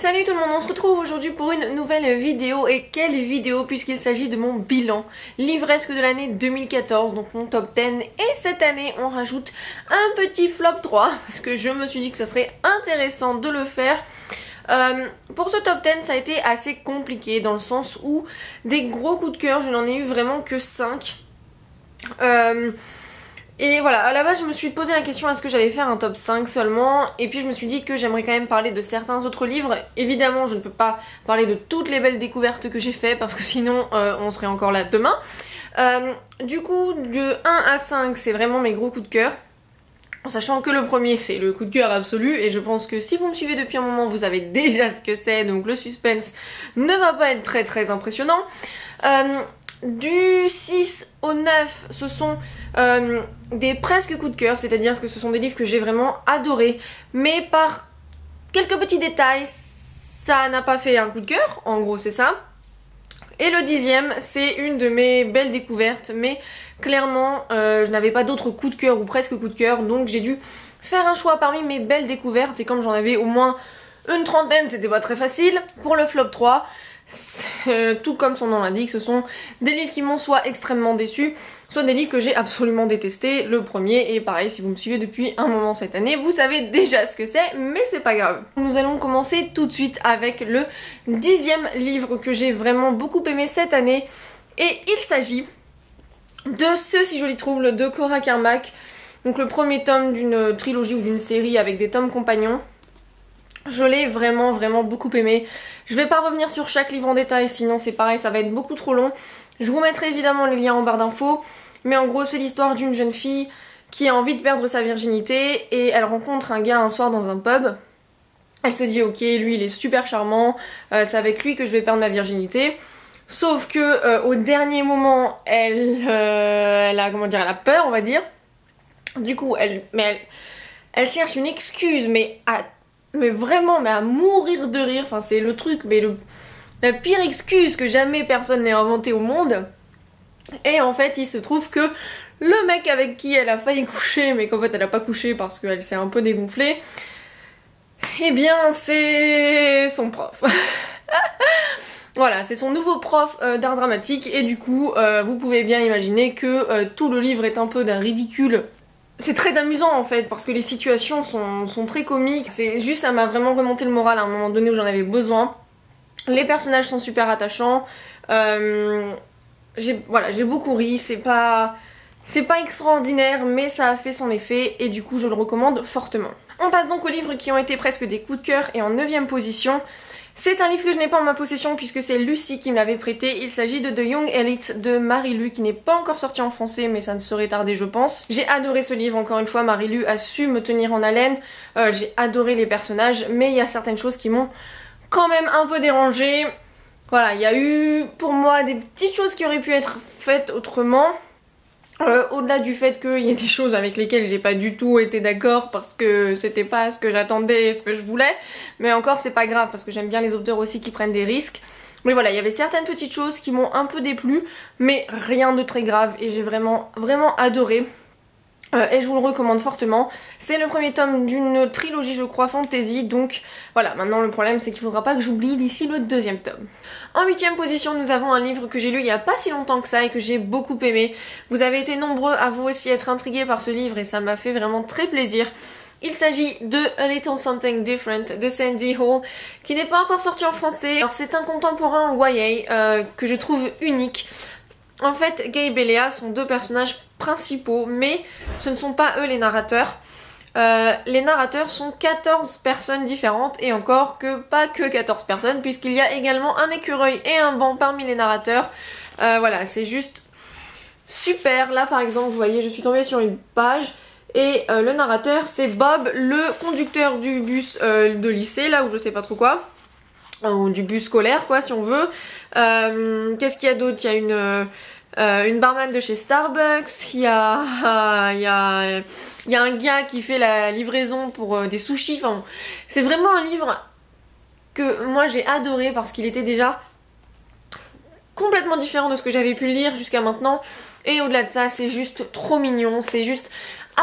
Salut tout le monde, on se retrouve aujourd'hui pour une nouvelle vidéo. Et quelle vidéo, puisqu'il s'agit de mon bilan livresque de l'année 2014, donc mon top 10. Et cette année on rajoute un petit flop 3 parce que je me suis dit que ça serait intéressant de le faire. Pour ce top 10 ça a été assez compliqué dans le sens où des gros coups de cœur je n'en ai eu vraiment que 5. Et voilà, à la base je me suis posé la question est-ce que j'allais faire un top 5 seulement, et puis je me suis dit que j'aimerais quand même parler de certains autres livres. Évidemment je ne peux pas parler de toutes les belles découvertes que j'ai fait parce que sinon on serait encore là demain. Du coup de 1 à 5 c'est vraiment mes gros coups de cœur, en sachant que le premier c'est le coup de cœur absolu, et je pense que si vous me suivez depuis un moment vous savez déjà ce que c'est, donc le suspense ne va pas être très impressionnant. Du 6 au 9 ce sont des presque coups de cœur, c'est-à-dire que ce sont des livres que j'ai vraiment adorés, mais par quelques petits détails ça n'a pas fait un coup de cœur, en gros c'est ça. Et le 10e c'est une de mes belles découvertes, mais clairement je n'avais pas d'autres coups de cœur ou presque coups de cœur, donc j'ai dû faire un choix parmi mes belles découvertes, et comme j'en avais au moins une trentaine c'était pas très facile. Pour le flop 3, tout comme son nom l'indique, ce sont des livres qui m'ont soit extrêmement déçu, soit des livres que j'ai absolument détesté. Le premier, et pareil si vous me suivez depuis un moment cette année, vous savez déjà ce que c'est, mais c'est pas grave. Nous allons commencer tout de suite avec le 10e livre que j'ai vraiment beaucoup aimé cette année, et il s'agit de Ce si joli trouble de Cora Carmack, donc le premier tome d'une trilogie ou d'une série avec des tomes compagnons. Je l'ai vraiment beaucoup aimé. Je vais pas revenir sur chaque livre en détail, sinon c'est pareil, ça va être beaucoup trop long. Je vous mettrai évidemment les liens en barre d'infos, mais en gros c'est l'histoire d'une jeune fille qui a envie de perdre sa virginité, et elle rencontre un gars un soir dans un pub. Elle se dit ok, lui il est super charmant, c'est avec lui que je vais perdre ma virginité. Sauf que au dernier moment elle a peur, on va dire. Du coup elle cherche une excuse, mais vraiment à mourir de rire, enfin c'est le truc, mais la pire excuse que jamais personne n'ait inventée au monde. Et en fait il se trouve que le mec avec qui elle a failli coucher, mais qu'en fait elle a pas couché parce qu'elle s'est un peu dégonflée, eh bien c'est son prof. Voilà, c'est son nouveau prof d'art dramatique, et du coup vous pouvez bien imaginer que tout le livre est un peu d'un ridicule. C'est très amusant en fait, parce que les situations sont très comiques. C'est juste, ça m'a vraiment remonté le moral à un moment donné où j'en avais besoin. Les personnages sont super attachants. J'ai beaucoup ri, c'est pas extraordinaire, mais ça a fait son effet, et du coup je le recommande fortement. On passe donc aux livres qui ont été presque des coups de cœur, et en 9ème position, c'est un livre que je n'ai pas en ma possession puisque c'est Lucie qui me l'avait prêté. Il s'agit de The Young Elites de Marie-Lu, qui n'est pas encore sorti en français, mais ça ne saurait tarder je pense. J'ai adoré ce livre, encore une fois Marie-Lu a su me tenir en haleine. J'ai adoré les personnages, mais il y a certaines choses qui m'ont quand même un peu dérangée. Voilà, il y a eu pour moi des petites choses qui auraient pu être faites autrement. Au-delà du fait qu'il y a des choses avec lesquelles j'ai pas du tout été d'accord parce que c'était pas ce que j'attendais et ce que je voulais, mais encore c'est pas grave parce que j'aime bien les auteurs aussi qui prennent des risques. Mais voilà, il y avait certaines petites choses qui m'ont un peu déplu, mais rien de très grave, et j'ai vraiment adoré. Et je vous le recommande fortement. C'est le premier tome d'une trilogie je crois fantasy, donc voilà, maintenant le problème c'est qu'il faudra pas que j'oublie d'ici le 2e tome. En 8ème position nous avons un livre que j'ai lu il y a pas si longtemps que ça et que j'ai beaucoup aimé. Vous avez été nombreux à vous aussi être intrigués par ce livre et ça m'a fait vraiment très plaisir. Il s'agit de A Little Something Different de Sandy Hall, qui n'est pas encore sorti en français. Alors c'est un contemporain YA que je trouve unique. En fait, Gabe et Léa sont deux personnages principaux, mais ce ne sont pas eux les narrateurs. Les narrateurs sont 14 personnes différentes, et encore que pas que 14 personnes, puisqu'il y a également un écureuil et un banc parmi les narrateurs. Voilà, c'est juste super. Là par exemple, vous voyez, je suis tombée sur une page, et le narrateur c'est Bob, le conducteur du bus de lycée, là où je sais pas trop quoi. Ou du bus scolaire quoi si on veut. Qu'est-ce qu'il y a d'autre? Il y a une barman de chez Starbucks, il y a un gars qui fait la livraison pour des sushis. Enfin, c'est vraiment un livre que moi j'ai adoré parce qu'il était déjà complètement différent de ce que j'avais pu lire jusqu'à maintenant, et au-delà de ça c'est juste trop mignon, c'est juste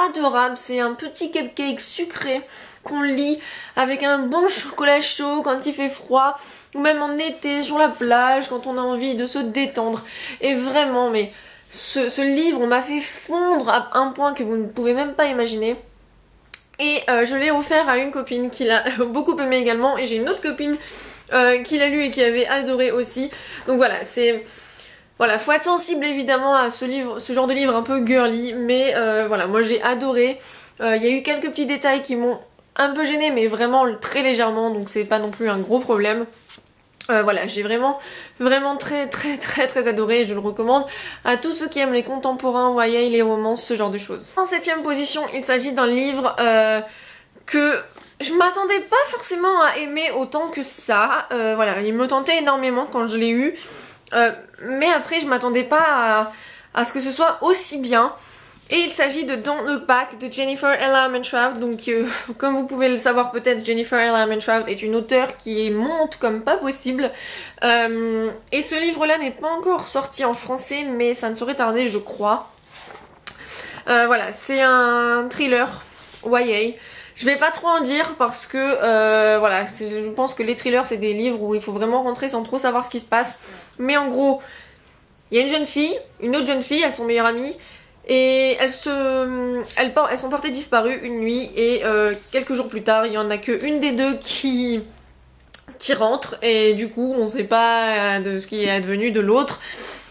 adorable, c'est un petit cupcake sucré qu'on lit avec un bon chocolat chaud quand il fait froid, ou même en été sur la plage quand on a envie de se détendre. Et vraiment, mais ce livre m'a fait fondre à un point que vous ne pouvez même pas imaginer. Et je l'ai offert à une copine qui l'a beaucoup aimé également, et j'ai une autre copine qui l'a lu et qui avait adoré aussi. Donc voilà, voilà, faut être sensible évidemment à ce genre de livre un peu girly, mais voilà, moi j'ai adoré. Il y a eu quelques petits détails qui m'ont un peu gênée, mais vraiment très légèrement, donc c'est pas non plus un gros problème. Voilà, j'ai vraiment très adoré, et je le recommande à tous ceux qui aiment les contemporains, YA, les romances, ce genre de choses. En 7ème position, il s'agit d'un livre que je m'attendais pas forcément à aimer autant que ça. Voilà, il me tentait énormément quand je l'ai eu, mais après je m'attendais pas à ce que ce soit aussi bien. Et il s'agit de Don't Look Back de Jennifer L. Armentrout. Donc comme vous pouvez le savoir peut-être, Jennifer L. Armentrout est une auteure qui monte comme pas possible. Et ce livre-là n'est pas encore sorti en français, mais ça ne saurait tarder, je crois. Voilà, c'est un thriller YA. Je vais pas trop en dire parce que voilà, je pense que les thrillers c'est des livres où il faut vraiment rentrer sans trop savoir ce qui se passe. Mais en gros, il y a une jeune fille, une autre jeune fille, elles sont meilleures amies. Et elles sont portées disparues une nuit, et quelques jours plus tard, il y en a qu'une des deux qui rentre, et du coup on sait pas de ce qui est advenu de l'autre.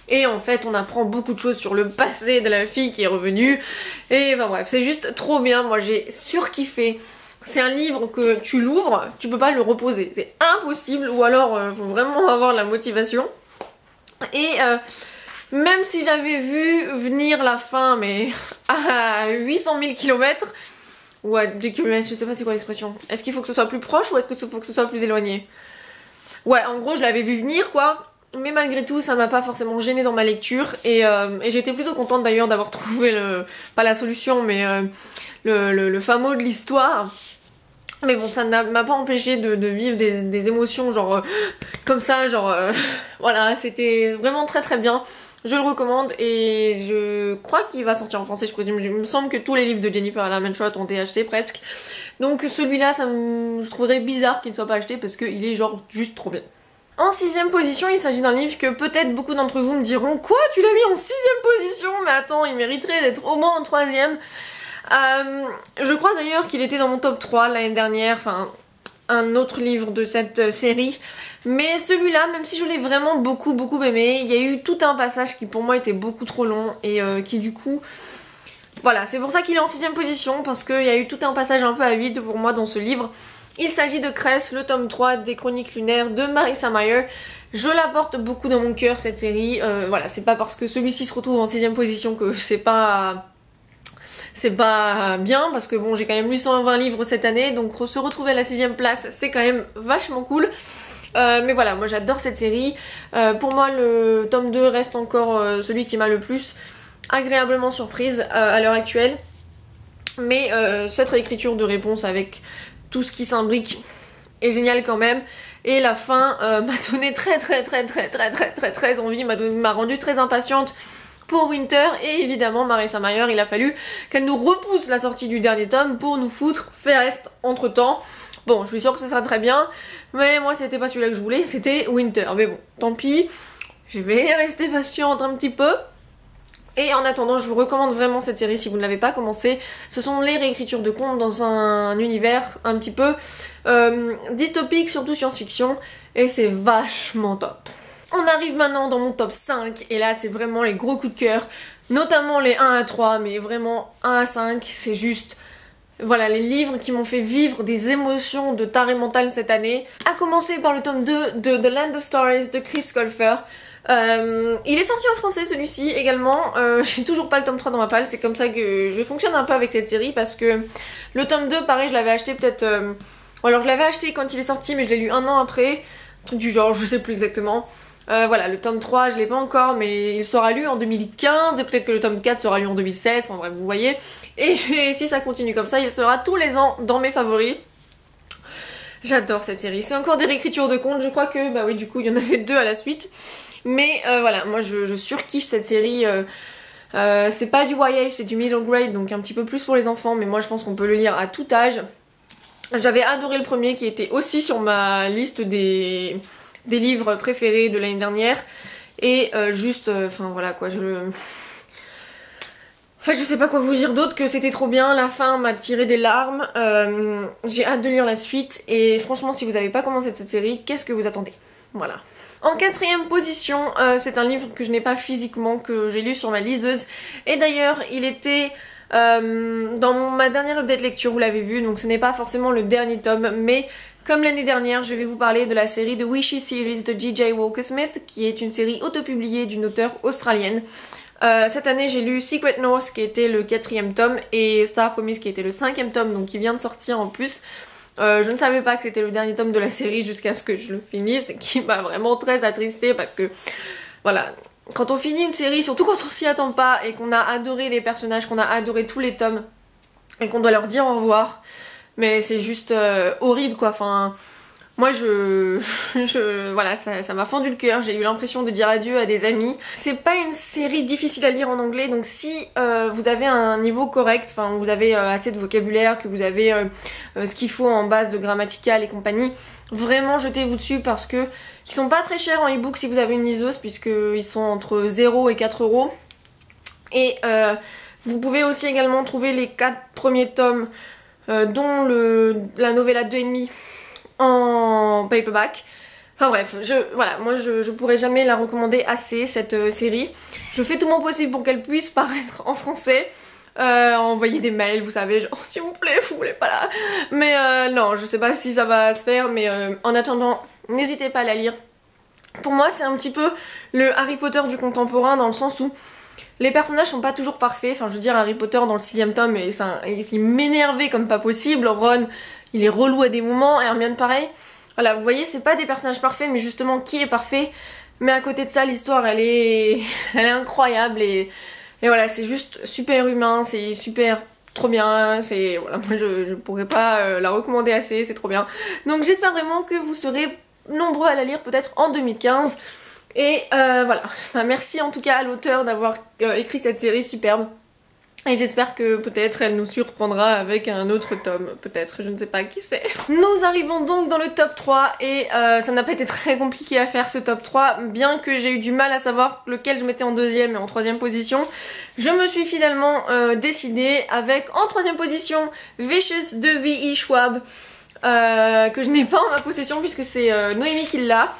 Et en fait on apprend beaucoup de choses sur le passé de la fille qui est revenue. Et enfin bref, c'est juste trop bien, moi j'ai surkiffé. C'est un livre que tu l'ouvres, tu peux pas le reposer, c'est impossible, ou alors faut vraiment avoir la motivation. Et même si j'avais vu venir la fin, mais à 800 000 km, ou à 2 km, je sais pas c'est quoi l'expression. Est-ce qu'il faut que ce soit plus proche ou est-ce qu'il faut que ce soit plus éloigné? Ouais, en gros, je l'avais vu venir, quoi. Mais malgré tout, ça m'a pas forcément gênée dans ma lecture. Et j'étais plutôt contente d'ailleurs d'avoir trouvé pas la solution, mais le fin mot de l'histoire. Mais bon, ça ne m'a pas empêché de vivre des émotions, genre, comme ça, genre, voilà, c'était vraiment très bien. Je le recommande, et je crois qu'il va sortir en français, je présume. Il me semble que tous les livres de Jennifer L. Armentrout ont été achetés presque. Donc celui-là, je trouverais bizarre qu'il ne soit pas acheté parce qu'il est genre juste trop bien. En 6ème position, il s'agit d'un livre que peut-être beaucoup d'entre vous me diront: quoi, tu l'as mis en 6ème position? Mais attends, il mériterait d'être au moins en 3ème. Je crois d'ailleurs qu'il était dans mon top 3 l'année dernière, enfin un autre livre de cette série. Mais celui-là, même si je l'ai vraiment beaucoup aimé, il y a eu tout un passage qui pour moi était beaucoup trop long, et qui du coup... Voilà, c'est pour ça qu'il est en 6ème position, parce qu'il y a eu tout un passage un peu à vide pour moi dans ce livre. Il s'agit de Cress, le tome 3 des Chroniques lunaires de Marissa Meyer. Je la porte beaucoup dans mon cœur, cette série. Voilà, c'est pas parce que celui-ci se retrouve en 6ème position que c'est pas bien, parce que bon, j'ai quand même lu 120 livres cette année, donc se retrouver à la 6ème place, c'est quand même vachement cool. Mais voilà, moi j'adore cette série. Pour moi, le tome 2 reste encore celui qui m'a le plus agréablement surprise à l'heure actuelle. Mais cette réécriture de réponse avec tout ce qui s'imbrique est géniale quand même. Et la fin m'a donné très envie, m'a rendu très impatiente pour Winter. Et évidemment, Marissa Meyer, il a fallu qu'elle nous repousse la sortie du dernier tome pour nous foutre Fairest entre temps. Bon, je suis sûre que ce sera très bien, mais moi c'était pas celui-là que je voulais, c'était Winter. Mais bon, tant pis, je vais rester patiente un petit peu. Et en attendant, je vous recommande vraiment cette série si vous ne l'avez pas commencé. Ce sont les réécritures de contes dans un univers un petit peu dystopique, surtout science-fiction, et c'est vachement top. On arrive maintenant dans mon top 5, et là c'est vraiment les gros coups de cœur, notamment les 1 à 3, mais vraiment 1 à 5, c'est juste... Voilà, les livres qui m'ont fait vivre des émotions de taré mental cette année. À commencer par le tome 2 de The Land of Stories de Chris Colfer. Il est sorti en français celui-ci également. J'ai toujours pas le tome 3 dans ma palle, c'est comme ça que je fonctionne un peu avec cette série, parce que le tome 2, pareil, je l'avais acheté peut-être... alors je l'avais acheté quand il est sorti, mais je l'ai lu 1 an après. Un truc du genre, je sais plus exactement. Voilà, le tome 3, je l'ai pas encore, mais il sera lu en 2015, et peut-être que le tome 4 sera lu en 2016, en bref, vous voyez. Et si ça continue comme ça, il sera tous les ans dans mes favoris. J'adore cette série. C'est encore des réécritures de contes, je crois que, bah oui, du coup, il y en avait 2 à la suite. Mais voilà, moi je surkiffe cette série. C'est pas du YA, c'est du middle grade, donc un petit peu plus pour les enfants, mais moi je pense qu'on peut le lire à tout âge. J'avais adoré le premier qui était aussi sur ma liste des livres préférés de l'année dernière. Et enfin voilà quoi, Enfin je sais pas quoi vous dire d'autre que c'était trop bien, la fin m'a tiré des larmes, j'ai hâte de lire la suite et franchement si vous n'avez pas commencé cette série, qu'est-ce que vous attendez? Voilà. En quatrième position, c'est un livre que je n'ai pas physiquement, que j'ai lu sur ma liseuse et d'ailleurs il était dans ma dernière update lecture, vous l'avez vu, donc ce n'est pas forcément le dernier tome, mais comme l'année dernière, je vais vous parler de la série The Wishy Series de J.J. Walker-Smith, qui est une série autopubliée d'une auteure australienne. Cette année, j'ai lu Secret North, qui était le 4e tome, et Star Promise, qui était le 5e tome, donc qui vient de sortir en plus. Je ne savais pas que c'était le dernier tome de la série jusqu'à ce que je le finisse, et qui m'a vraiment très attristée, parce que, voilà, quand on finit une série, surtout quand on s'y attend pas, et qu'on a adoré les personnages, qu'on a adoré tous les tomes, et qu'on doit leur dire au revoir... Mais c'est juste horrible quoi, enfin... Moi voilà, ça m'a fendu le cœur, j'ai eu l'impression de dire adieu à des amis. C'est pas une série difficile à lire en anglais, donc si vous avez un niveau correct, enfin vous avez assez de vocabulaire, que vous avez ce qu'il faut en base de grammatical et compagnie, vraiment jetez-vous dessus parce que ils sont pas très chers en e-book si vous avez une liseuse, puisqu'ils sont entre 0 et 4 €. Et vous pouvez aussi également trouver les 4 premiers tomes dont la novella 2,5 en paperback. Enfin bref, voilà, moi je pourrais jamais la recommander assez cette série. Je fais tout mon possible pour qu'elle puisse paraître en français. Envoyer des mails, vous savez, genre s'il vous plaît, vous voulez pas là. Mais non, je sais pas si ça va se faire, mais en attendant, n'hésitez pas à la lire. Pour moi, c'est un petit peu le Harry Potter du contemporain dans le sens où les personnages sont pas toujours parfaits, enfin je veux dire Harry Potter dans le 6e tome il m'énervait comme pas possible, Ron il est relou à des moments, Hermione pareil. Voilà, vous voyez c'est pas des personnages parfaits mais justement qui est parfait, mais à côté de ça l'histoire elle est incroyable et voilà c'est juste super humain, c'est super trop bien, c'est voilà moi je pourrais pas la recommander assez, c'est trop bien. Donc j'espère vraiment que vous serez nombreux à la lire peut-être en 2015. Et voilà, enfin, merci en tout cas à l'auteur d'avoir écrit cette série superbe. Et j'espère que peut-être elle nous surprendra avec un autre tome, peut-être, je ne sais pas qui c'est. Nous arrivons donc dans le top 3 et ça n'a pas été très compliqué à faire ce top 3, bien que j'ai eu du mal à savoir lequel je mettais en 2e et en 3e position. Je me suis finalement décidée avec en 3e position Vicious de V.E. Schwab, que je n'ai pas en ma possession puisque c'est Noémie qui l'a.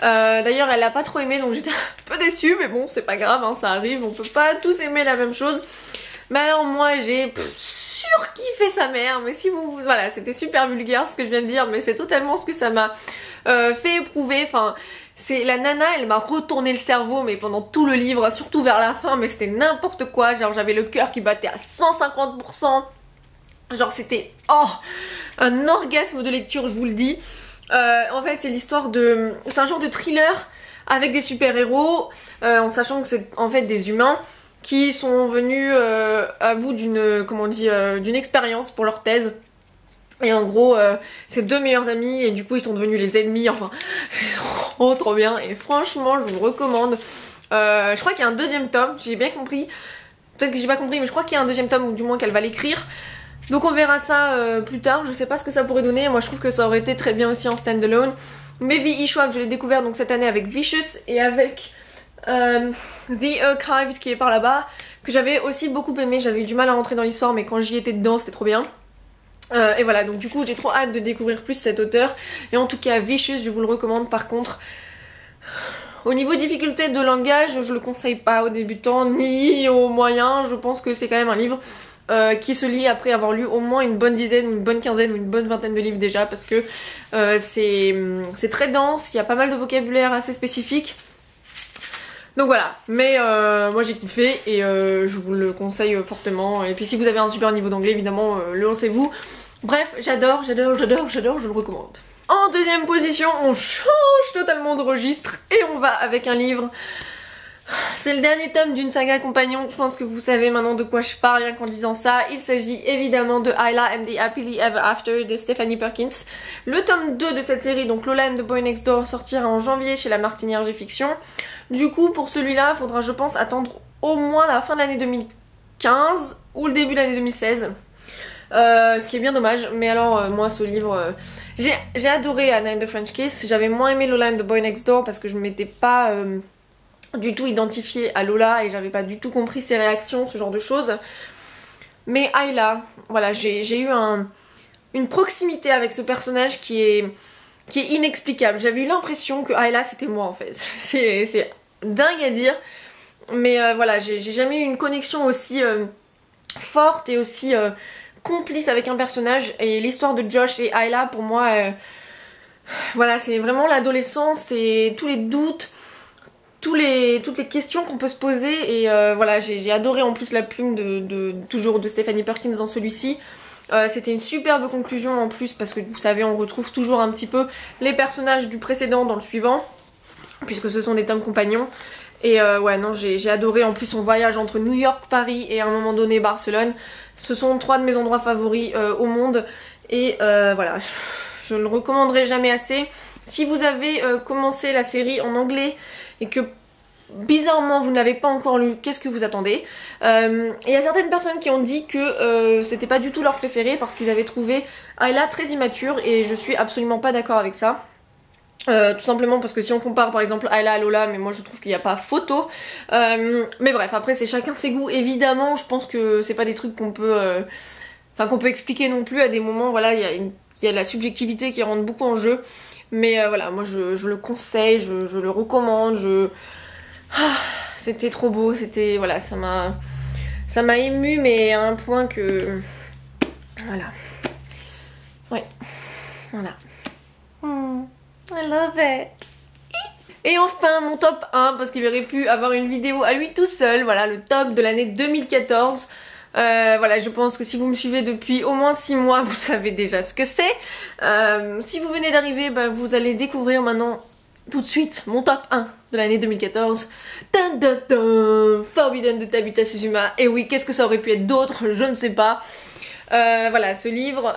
D'ailleurs elle l'a pas trop aimé donc j'étais un peu déçue mais bon c'est pas grave hein, ça arrive, on peut pas tous aimer la même chose. Mais alors moi j'ai surkiffé sa mère, mais si vous... Voilà c'était super vulgaire ce que je viens de dire mais c'est totalement ce que ça m'a fait éprouver, enfin... C'est la nana, elle m'a retourné le cerveau mais pendant tout le livre, surtout vers la fin, mais c'était n'importe quoi, genre j'avais le cœur qui battait à 150%. Genre c'était un orgasme de lecture, je vous le dis. En fait c'est l'histoire de... C'est un genre de thriller avec des super-héros, en sachant que c'est en fait des humains qui sont venus à bout d'une, comment on dit, d'une expérience pour leur thèse. Et en gros, c'est 2 meilleurs amis et du coup ils sont devenus les ennemis, enfin c'est trop bien et franchement je vous le recommande. Je crois qu'il y a un 2e tome, j'ai bien compris, peut-être que j'ai pas compris mais je crois qu'il y a un 2e tome ou du moins qu'elle va l'écrire. Donc on verra ça plus tard, je sais pas ce que ça pourrait donner, moi je trouve que ça aurait été très bien aussi en stand-alone. Mais V.E. Schwab je l'ai découvert donc cette année avec Vicious et avec The Archived qui est par là-bas, que j'avais aussi beaucoup aimé, j'avais eu du mal à rentrer dans l'histoire mais quand j'y étais dedans c'était trop bien. Et voilà, donc du coup j'ai trop hâte de découvrir plus cet auteur. Et en tout cas Vicious je vous le recommande. Par contre au niveau difficulté de langage je le conseille pas aux débutants ni aux moyens. Je pense que c'est quand même un livre qui se lit après avoir lu au moins une bonne dizaine ou une bonne quinzaine ou une bonne vingtaine de livres déjà, parce que c'est très dense, il y a pas mal de vocabulaire assez spécifique. Donc voilà, mais moi j'ai kiffé et je vous le conseille fortement. Et puis si vous avez un super niveau d'anglais évidemment le lancez-vous. Bref, j'adore, je le recommande. En 2e position, on change totalement de registre et on va avec un livre. C'est le dernier tome d'une saga compagnon, je pense que vous savez maintenant de quoi je parle rien qu'en disant ça. Il s'agit évidemment de Isla and the Happily Ever After de Stephanie Perkins. Le tome 2 de cette série, donc Lola and the Boy Next Door, sortira en janvier chez La Martinière G-Fiction. Du coup, pour celui-là, il faudra je pense attendre au moins la fin de l'année 2015 ou le début de l'année 2016. ce qui est bien dommage. Mais alors moi ce livre, j'ai adoré Anna and the French Kiss. J'avais moins aimé Lola and the Boy Next Door parce que je m'étais pas du tout identifiée à Lola et j'avais pas du tout compris ses réactions, ce genre de choses. Mais Ayla, voilà, j'ai eu une proximité avec ce personnage qui est inexplicable. J'avais eu l'impression que Ayla c'était moi en fait. C'est dingue à dire. Mais voilà, j'ai jamais eu une connexion aussi forte et aussi complice avec un personnage. Et l'histoire de Josh et Ayla pour moi, voilà, c'est vraiment l'adolescence et tous les doutes, toutes les questions qu'on peut se poser. Et voilà, j'ai adoré en plus la plume toujours de Stephanie Perkins dans celui-ci. C'était une superbe conclusion en plus parce que vous savez on retrouve toujours un petit peu les personnages du précédent dans le suivant puisque ce sont des tomes compagnons et ouais non j'ai adoré. En plus son voyage entre New York, Paris et à un moment donné Barcelone, ce sont 3 de mes endroits favoris au monde et voilà, je le recommanderai jamais assez. Si vous avez commencé la série en anglais et que bizarrement vous ne l'avez pas encore lu, qu'est-ce que vous attendez? Il y a certaines personnes qui ont dit que c'était pas du tout leur préféré parce qu'ils avaient trouvé Ayla très immature et je suis absolument pas d'accord avec ça. Tout simplement parce que si on compare par exemple Ayla à Lola, mais moi je trouve qu'il n'y a pas photo. Mais bref, après c'est chacun ses goûts. Évidemment, je pense que c'est pas des trucs qu'on peut expliquer non plus. À des moments, voilà, il y a la subjectivité qui rentre beaucoup en jeu. Mais voilà, moi je le conseille, je le recommande, c'était trop beau, c'était, voilà, ça m'a émue, mais à un point que, voilà, ouais, voilà, I love it. Et enfin mon top 1, parce qu'il aurait pu avoir une vidéo à lui tout seul, voilà, le top de l'année 2014. Voilà, je pense que si vous me suivez depuis au moins 6 mois, vous savez déjà ce que c'est. Si vous venez d'arriver, bah, vous allez découvrir maintenant tout de suite mon top 1 de l'année 2014. Dun, dun, dun, Forbidden de Tabitha Suzume. Et oui, qu'est-ce que ça aurait pu être d'autre? Je ne sais pas. Voilà, ce livre,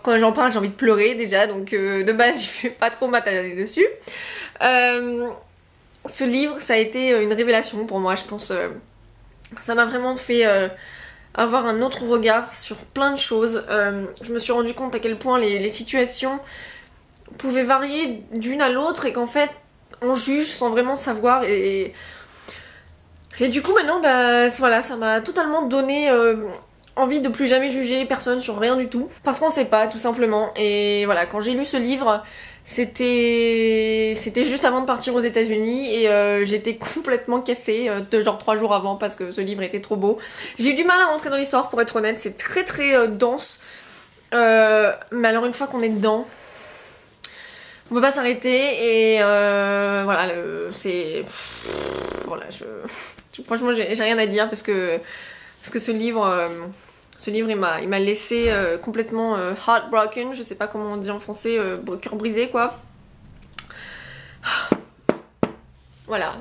quand j'en parle, j'ai envie de pleurer déjà, donc de base, je vais pas trop m'attarder dessus. Ce livre, ça a été une révélation pour moi, je pense. Ça m'a vraiment fait avoir un autre regard sur plein de choses. Je me suis rendu compte à quel point les situations pouvaient varier d'une à l'autre et qu'en fait on juge sans vraiment savoir et du coup maintenant bah voilà, ça m'a totalement donné envie de plus jamais juger personne sur rien du tout parce qu'on sait pas tout simplement. Et voilà, quand j'ai lu ce livre c'était juste avant de partir aux États-Unis et j'étais complètement cassée de genre 3 jours avant parce que ce livre était trop beau. J'ai eu du mal à rentrer dans l'histoire pour être honnête, c'est très très dense mais alors une fois qu'on est dedans on peut pas s'arrêter et voilà, voilà, franchement j'ai rien à dire parce que ce livre il m'a laissé complètement heartbroken, je sais pas comment on dit en français, cœur brisé quoi. Voilà,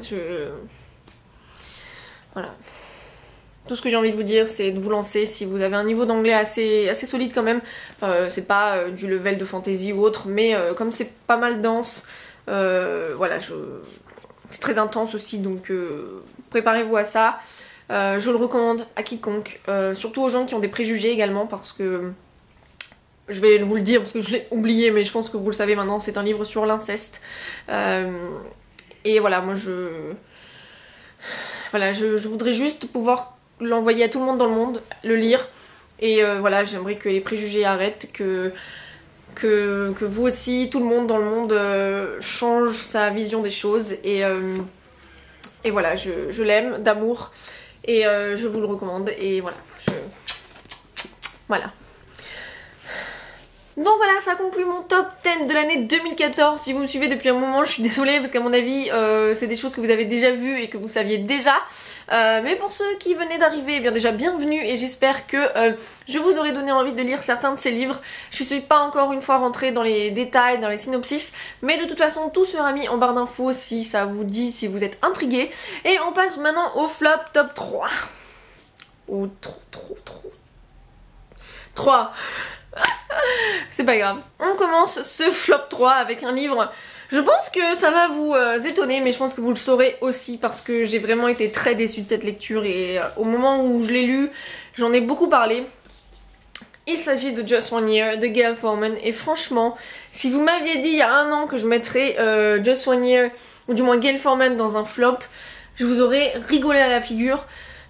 voilà. Tout ce que j'ai envie de vous dire, c'est de vous lancer si vous avez un niveau d'anglais assez solide quand même. C'est pas du level de fantasy ou autre, mais comme c'est pas mal dense, voilà, c'est très intense aussi, donc préparez-vous à ça. Je le recommande à quiconque, surtout aux gens qui ont des préjugés également, parce que je vais vous le dire parce que je l'ai oublié, mais je pense que vous le savez maintenant, c'est un livre sur l'inceste. Et voilà, moi je voudrais juste pouvoir l'envoyer à tout le monde dans le monde, le lire, et voilà, j'aimerais que les préjugés arrêtent, que vous aussi, tout le monde dans le monde change sa vision des choses, et voilà, je l'aime d'amour, et je vous le recommande, et voilà, voilà. Donc voilà, ça conclut mon top 10 de l'année 2014. Si vous me suivez depuis un moment, je suis désolée parce qu'à mon avis, c'est des choses que vous avez déjà vues et que vous saviez déjà. Mais pour ceux qui venaient d'arriver, eh bien déjà bienvenue et j'espère que je vous aurai donné envie de lire certains de ces livres. Je suis pas encore une fois rentrée dans les détails, dans les synopsis, mais de toute façon tout sera mis en barre d'infos si ça vous dit, si vous êtes intrigués. Et on passe maintenant au flop top 3. Ou 3. C'est pas grave. On commence ce flop 3 avec un livre. Je pense que ça va vous étonner, mais je pense que vous le saurez aussi parce que j'ai vraiment été très déçue de cette lecture et au moment où je l'ai lu, j'en ai beaucoup parlé. Il s'agit de Just One Year de Gayle Forman et franchement, si vous m'aviez dit il y a un an que je mettrais Just One Year ou du moins Gayle Forman dans un flop, je vous aurais rigolé à la figure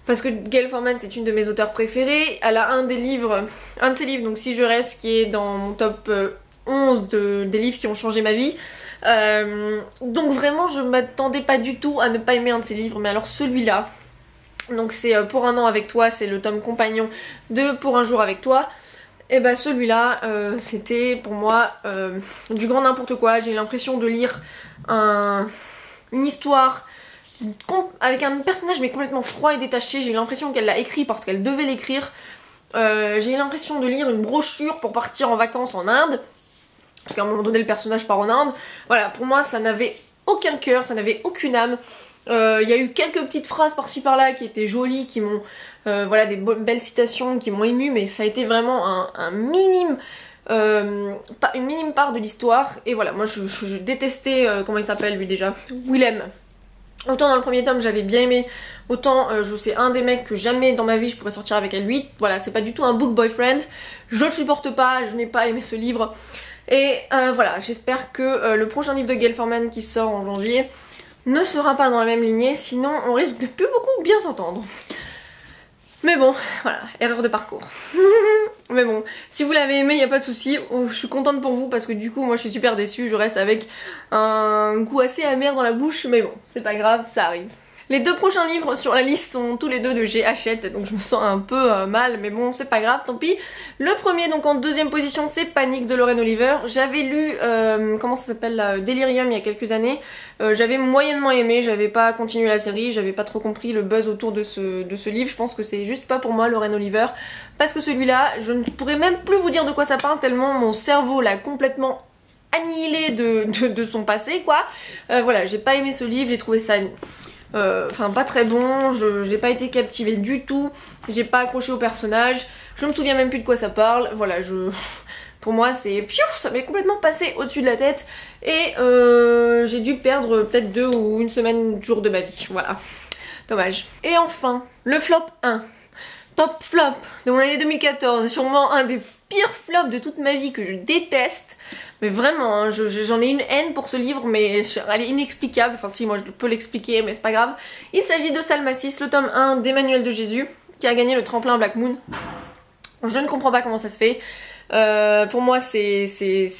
parce que Gayle Forman c'est une de mes auteurs préférées. Elle a un de ses livres, donc Si je reste, qui est dans mon top 11 des livres qui ont changé ma vie. Donc vraiment je m'attendais pas du tout à ne pas aimer un de ses livres, mais alors celui-là, donc c'est Pour un an avec toi, c'est le tome compagnon de Pour un jour avec toi. Et bah celui-là, c'était pour moi du grand n'importe quoi. J'ai eu l'impression de lire une histoire avec un personnage mais complètement froid et détaché. J'ai eu l'impression qu'elle l'a écrit parce qu'elle devait l'écrire. J'ai eu l'impression de lire une brochure pour partir en vacances en Inde. Parce qu'à un moment donné le personnage part en Inde. Voilà, pour moi ça n'avait aucun cœur, ça n'avait aucune âme. Il y a eu quelques petites phrases par-ci par-là qui étaient jolies, qui m'ont... voilà, des belles citations qui m'ont émue, mais ça a été vraiment un minime... une minime part de l'histoire. Et voilà, moi je détestais... comment il s'appelle lui déjà, Willem. Autant dans le premier tome j'avais bien aimé, autant c'est un des mecs que jamais dans ma vie je pourrais sortir avec lui. Voilà, c'est pas du tout un book boyfriend. Je le supporte pas, je n'ai pas aimé ce livre. Et voilà, j'espère que le prochain livre de Gayle Forman qui sort en janvier ne sera pas dans la même lignée, sinon on risque de plus beaucoup bien s'entendre. Mais bon, voilà, erreur de parcours. Mais bon, si vous l'avez aimé, il n'y a pas de souci. Je suis contente pour vous parce que du coup, moi je suis super déçue. Je reste avec un goût assez amer dans la bouche, mais bon, c'est pas grave, ça arrive. Les deux prochains livres sur la liste sont tous les deux de G. Hachette, donc je me sens un peu mal, mais bon, c'est pas grave, tant pis. Le premier, donc en deuxième position, c'est Panique de Lorraine Oliver. J'avais lu, comment ça s'appelle, Delirium il y a quelques années. J'avais moyennement aimé, j'avais pas continué la série, j'avais pas trop compris le buzz autour de ce livre. Je pense que c'est juste pas pour moi, Lorraine Oliver, parce que celui-là, je ne pourrais même plus vous dire de quoi ça parle, tellement mon cerveau l'a complètement annihilé de son passé, quoi. Voilà, j'ai pas aimé ce livre, j'ai trouvé ça... Enfin pas très bon, j'ai pas été captivée du tout, j'ai pas accroché au personnage, je me souviens même plus de quoi ça parle, voilà, pour moi c'est... ça m'est complètement passé au-dessus de la tête et j'ai dû perdre peut-être 2 ou 1 semaine jour de ma vie, voilà, dommage. Et enfin, le flop 1. Top flop de mon année 2014, sûrement un des pires flops de toute ma vie que je déteste. Mais vraiment, hein, j'en ai une haine pour ce livre, mais elle est inexplicable. Enfin si, moi je peux l'expliquer, mais c'est pas grave. Il s'agit de Salmacis, le tome 1 d'Emmanuel de Jésus, qui a gagné le tremplin Black Moon. Je ne comprends pas comment ça se fait. Pour moi je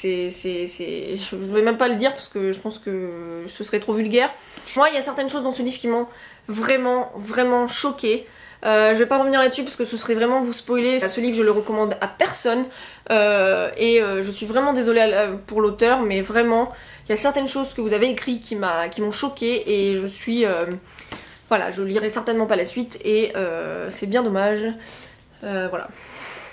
vais même pas le dire parce que je pense que ce serait trop vulgaire. Moi il y a certaines choses dans ce livre qui m'ont vraiment choquée. Je vais pas revenir là-dessus parce que ce serait vraiment vous spoiler. Ce livre je le recommande à personne je suis vraiment désolée pour l'auteur, mais vraiment il y a certaines choses que vous avez écrites qui m'ont choquée et je suis... voilà, je lirai certainement pas la suite et c'est bien dommage. Voilà,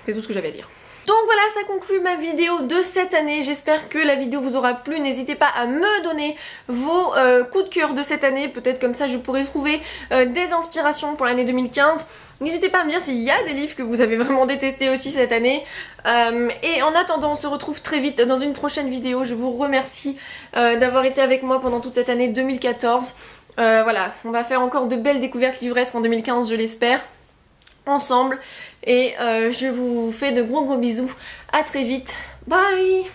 c'est tout ce que j'avais à dire. Donc voilà, ça conclut ma vidéo de cette année. J'espère que la vidéo vous aura plu. N'hésitez pas à me donner vos coups de cœur de cette année. Peut-être comme ça je pourrai trouver des inspirations pour l'année 2015. N'hésitez pas à me dire s'il y a des livres que vous avez vraiment détestés aussi cette année. Et en attendant, on se retrouve très vite dans une prochaine vidéo. Je vous remercie d'avoir été avec moi pendant toute cette année 2014. Voilà, on va faire encore de belles découvertes livresques en 2015, je l'espère, ensemble. Et je vous fais de gros bisous. À très vite. Bye!